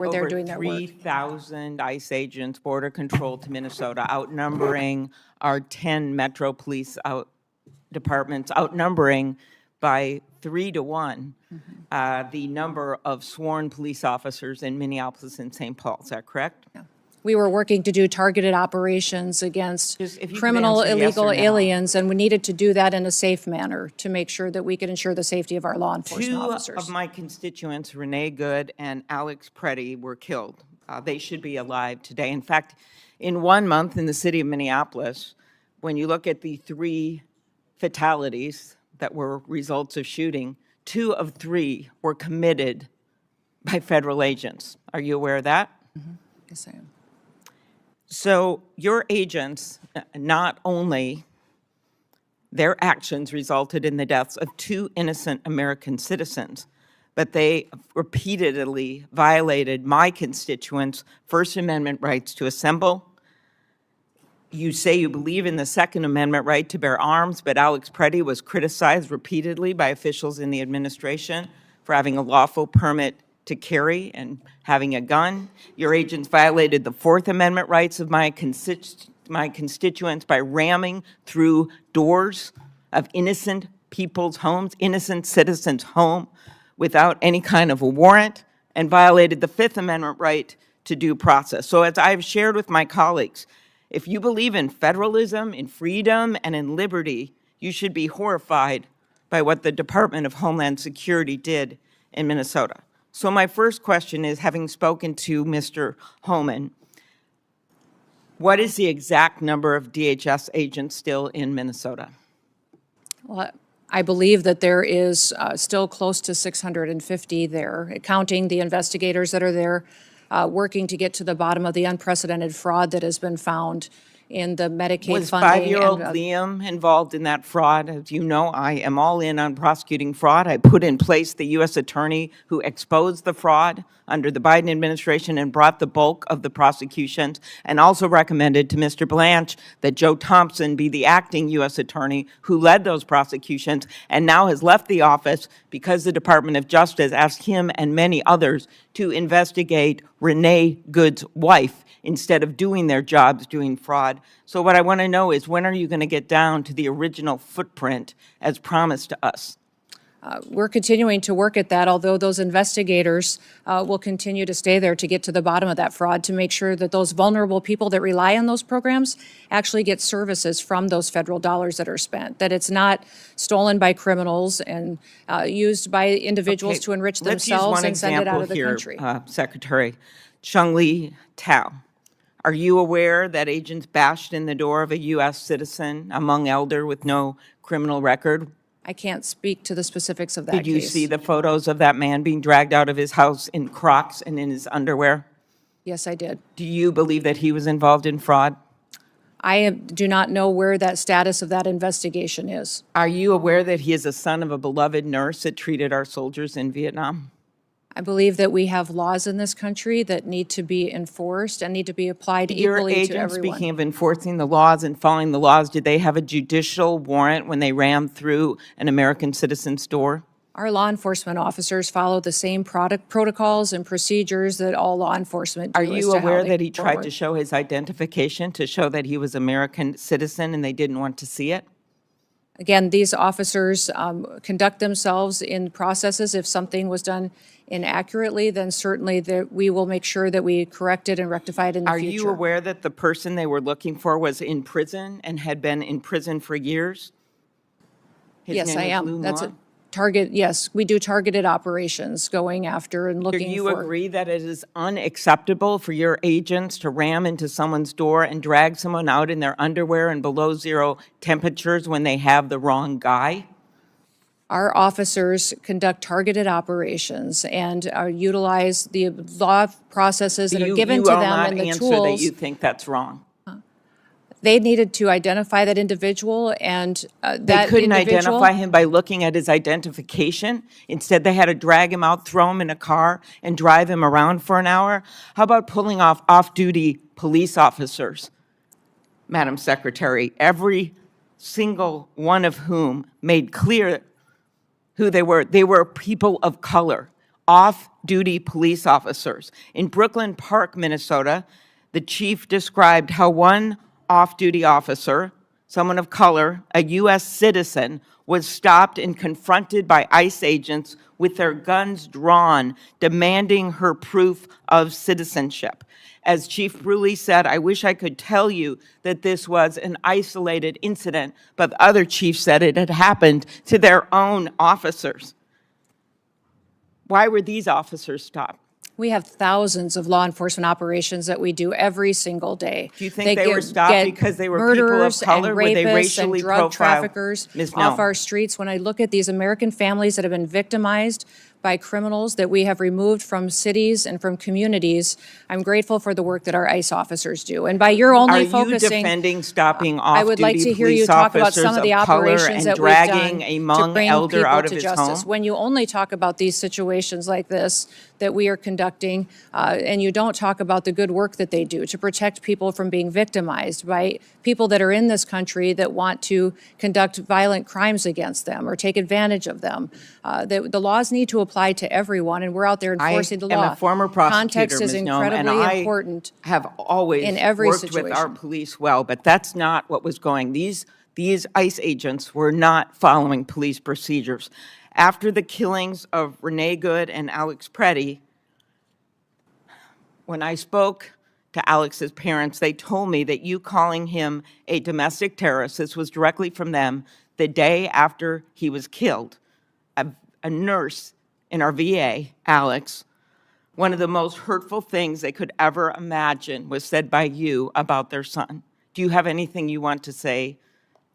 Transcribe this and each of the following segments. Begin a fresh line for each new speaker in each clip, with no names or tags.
where they're doing their work.
3,000 ICE agents, border control to Minnesota, outnumbering our 10 Metro Police departments, outnumbering by 3 to 1 the number of sworn police officers in Minneapolis and St. Paul. Is that correct?
Yeah. We were working to do targeted operations against
If you could
criminal
answer yes
illegal
or no.
aliens, and we needed to do that in a safe manner to make sure that we could ensure the safety of our law enforcement
Two
officers.
of my constituents, Renee Good and Alex Preddy, were killed. They should be alive today. In fact, in 1 month in the city of Minneapolis, when you look at the 3 fatalities that were results of shooting, 2 of 3 were committed by federal agents. Are you aware of that?
Yes, I am.
So your agents, not only their actions resulted in the deaths of 2 innocent American citizens, but they repeatedly violated my constituents' First Amendment rights to assemble. You say you believe in the Second Amendment right to bear arms, but Alex Preddy was criticized repeatedly by officials in the administration for having a lawful permit to carry and having a gun. Your agents violated the Fourth Amendment rights of my constituents by ramming through doors of innocent people's homes, innocent citizens' home, without any kind of a warrant, and violated the Fifth Amendment right to due process. So as I've shared with my colleagues, if you believe in federalism, in freedom, and in liberty, you should be horrified by what the Department of Homeland Security did in Minnesota. So my first question is, having spoken to Mr. Homan, what is the exact number of DHS agents still in Minnesota?
Well, I believe that there is still close to 650 there, counting the investigators that are there, working to get to the bottom of the unprecedented fraud that has been found in the Medicaid
Was
funding.
5-year-old Liam involved in that fraud? As you know, I am all in on prosecuting fraud. I put in place the U.S. attorney who exposed the fraud under the Biden administration and brought the bulk of the prosecutions, and also recommended to Mr. Blanche that Joe Thompson be the acting U.S. attorney who led those prosecutions and now has left the office because the Department of Justice asked him and many others to investigate Renee Good's wife instead of doing their jobs doing fraud. So what I want to know is, when are you going to get down to the original footprint as promised to us?
We're continuing to work at that, although those investigators will continue to stay there to get to the bottom of that fraud, to make sure that those vulnerable people that rely on those programs actually get services from those federal dollars that are spent, that it's not stolen by criminals and used by individuals to enrich themselves and send it out of the country.
Secretary Chung-Lee Tao, are you aware that agents bashed in the door of a U.S. citizen, a Hmong elder with no criminal record?
I can't speak to the specifics of that case.
Did you see the photos of that man being dragged out of his house in Crocs and in his underwear?
Yes, I did.
Do you believe that he was involved in fraud?
I do not know where that status of that investigation is.
Are you aware that he is a son of a beloved nurse that treated our soldiers in Vietnam?
I believe that we have laws in this country that need to be enforced and need to be applied equally to everyone.
Speaking of enforcing the laws and following the laws, did they have a judicial warrant when they rammed through an American citizen's door?
Our law enforcement officers follow the same protocols and procedures that all law enforcement do.
Are you aware that he tried to show his identification to show that he was an American citizen and they didn't want to see it?
Again, these officers conduct themselves in processes. If something was done inaccurately, then certainly we will make sure that we correct it and rectify it in the future.
Are you aware that the person they were looking for was in prison and had been in prison for years?
Yes, I am. That's a target. Yes, we do targeted operations going after and looking for.
Do you agree that it is unacceptable for your agents to ram into someone's door and drag someone out in their underwear in below zero temperatures when they have the wrong guy?
Our officers conduct targeted operations and utilize the law processes that are given to them and the tools.
You will not answer that you think that's wrong.
They needed to identify that individual, and
they couldn't identify him by looking at his identification. Instead, they had to drag him out, throw him in a car, and drive him around for an hour. How about pulling off-duty police officers, Madam Secretary, every single one of whom made clear who they were? They were people of color. off-duty police officers. In Brooklyn Park, Minnesota, the chief described how one off-duty officer, someone of color, a U.S. citizen, was stopped and confronted by ICE agents with their guns drawn, demanding her proof of citizenship. As Chief Bruley said, I wish I could tell you that this was an isolated incident, but other chiefs said it had happened to their own officers. Why were these officers stopped?
We have thousands of law enforcement operations that we do every single day.
Do you think they were stopped because they were people of color? Were they racially
and drug
profiled?
traffickers
Ms.
off
Noem.
our streets. When I look at these American families that have been victimized by criminals that we have removed from cities and from communities, I'm grateful for the work that our ICE officers do. And by your only focusing,
Are you defending stopping
I would like
off-duty
to hear you
police
talk about
officers
some of the
of color
operations
and
that we've
dragging
done
a
to
Hmong
bring
elder
people
out of
to
his
justice.
home?
When you only talk about these situations like this that we are conducting, and you don't talk about the good work that they do to protect people from being victimized by people that are in this country that want to conduct violent crimes against them or take advantage of them. The laws need to apply to everyone, and we're out there enforcing the law.
I am a former prosecutor,
Context is
Ms. Noem, and
incredibly important.
I have always
in every
worked with our
situation.
police well, but that's not what was going. These ICE agents were not following police procedures. After the killings of Renee Good and Alex Preddy, when I spoke to Alex's parents, they told me that you calling him a domestic terrorist, this was directly from them, the day after he was killed. A nurse in our VA, Alex, one of the most hurtful things they could ever imagine was said by you about their son. Do you have anything you want to say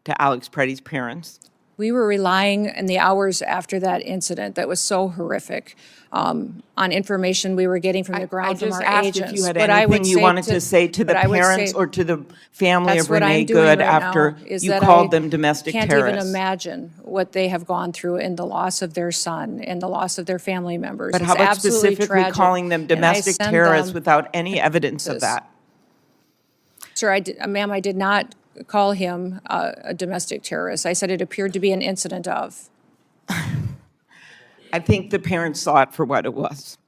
to Alex Preddy's parents?
We were relying in the hours after that incident that was so horrific on information we were getting from the ground from our agents.
I just asked if you had anything you wanted to say to the parents or to the family of Renee Good after you called them domestic terrorists.
I can't even imagine what they have gone through in the loss of their son and the loss of their family members.
But how about specifically calling them domestic terrorists without any evidence of that?
Sir, ma'am, I did not call him a domestic terrorist. I said it appeared to be an incident of.
I think the parents saw it for what it was.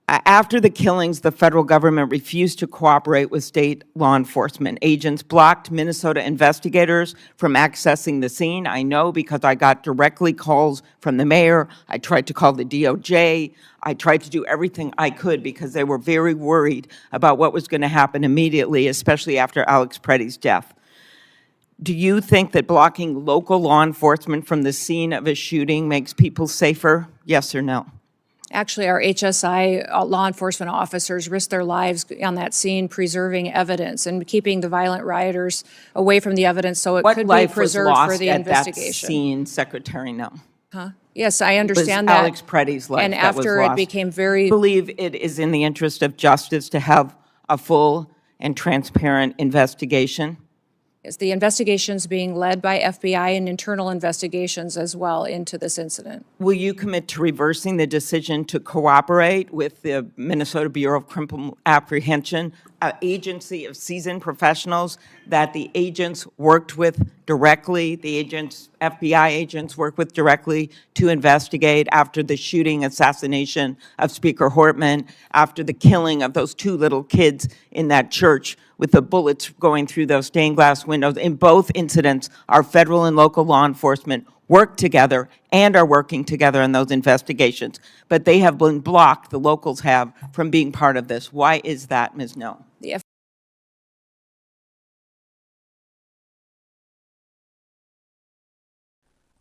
After the killings, the federal government refused to cooperate with state law enforcement. Agents blocked Minnesota investigators from accessing the scene. I know because I got directly calls from the mayor. I tried to call the DOJ. I tried to do everything I could because they were very worried about what was going to happen immediately, especially after Alex Preddy's death. Do you think that blocking local law enforcement from the scene of a shooting makes people safer? Yes or no?
Actually, our HSI law enforcement officers risked their lives on that scene, preserving evidence and keeping the violent rioters away from the evidence so it could be preserved for the investigation.
What life was lost at that scene, Secretary Noem?
Yes, I understand that.
It was Alex Preddy's life
and
that was
after
lost.
it became very.
I believe it is in the interest of justice to have a full and transparent investigation.
Is the investigations being led by FBI and internal investigations as well into this incident?
Will you commit to reversing the decision to cooperate with the Minnesota Bureau of Criminal Apprehension, an agency of seasoned professionals that the agents worked with directly, FBI agents worked with directly to investigate after the shooting assassination of Speaker Hortman, after the killing of those two little kids in that church with the bullets going through those stained glass windows? In both incidents, our federal and local law enforcement worked together and are working together in those investigations. But they have been blocked, the locals have, from being part of this. Why is that, Ms. Noem?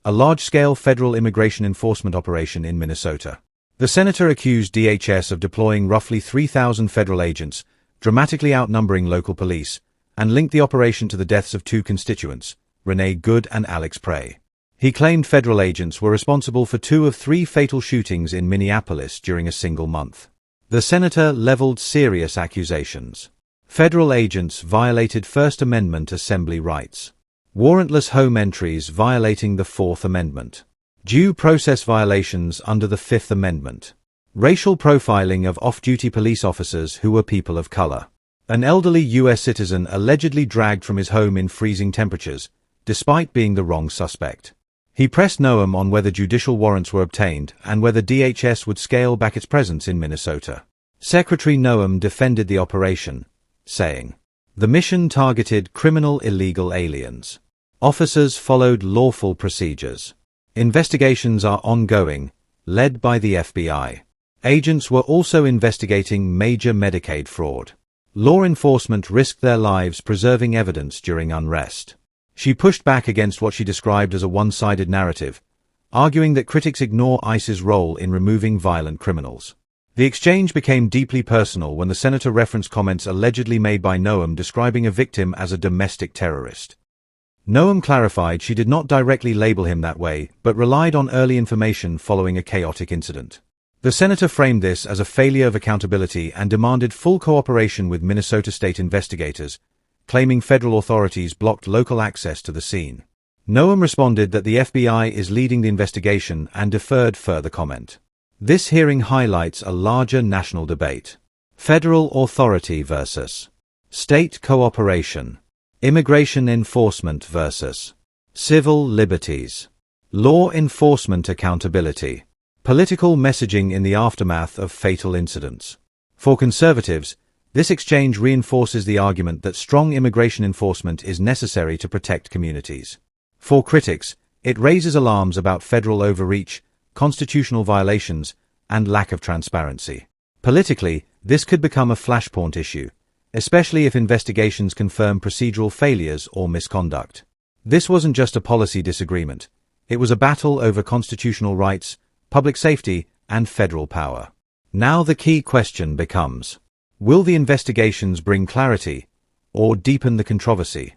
A large-scale federal immigration enforcement operation in Minnesota. The senator accused DHS of deploying roughly 3,000 federal agents, dramatically outnumbering local police, and linked the operation to the deaths of two constituents, Renee Good and Alex Preddy. He claimed federal agents were responsible for 2 of 3 fatal shootings in Minneapolis during a single month. The senator leveled serious accusations. Federal agents violated First Amendment assembly rights. Warrantless home entries violating the Fourth Amendment. Due process violations under the Fifth Amendment. Racial profiling of off-duty police officers who were people of color. An elderly U.S. citizen allegedly dragged from his home in freezing temperatures, despite being the wrong suspect. He pressed Noem on whether judicial warrants were obtained and whether DHS would scale back its presence in Minnesota. Secretary Noem defended the operation, saying, "The mission targeted criminal illegal aliens. Officers followed lawful procedures. Investigations are ongoing, led by the FBI. Agents were also investigating major Medicaid fraud. Law enforcement risked their lives preserving evidence during unrest." She pushed back against what she described as a one-sided narrative, arguing that critics ignore ICE's role in removing violent criminals. The exchange became deeply personal when the senator referenced comments allegedly made by Noem describing a victim as a domestic terrorist. Noem clarified she did not directly label him that way, but relied on early information following a chaotic incident. The senator framed this as a failure of accountability and demanded full cooperation with Minnesota state investigators, claiming federal authorities blocked local access to the scene. Noem responded that the FBI is leading the investigation and deferred further comment. This hearing highlights a larger national debate. Federal authority versus state cooperation. Immigration enforcement versus civil liberties. Law enforcement accountability. Political messaging in the aftermath of fatal incidents. For conservatives, this exchange reinforces the argument that strong immigration enforcement is necessary to protect communities. For critics, it raises alarms about federal overreach, constitutional violations, and lack of transparency. Politically, this could become a flashpoint issue, especially if investigations confirm procedural failures or misconduct. This wasn't just a policy disagreement. It was a battle over constitutional rights, public safety, and federal power. Now the key question becomes, will the investigations bring clarity or deepen the controversy?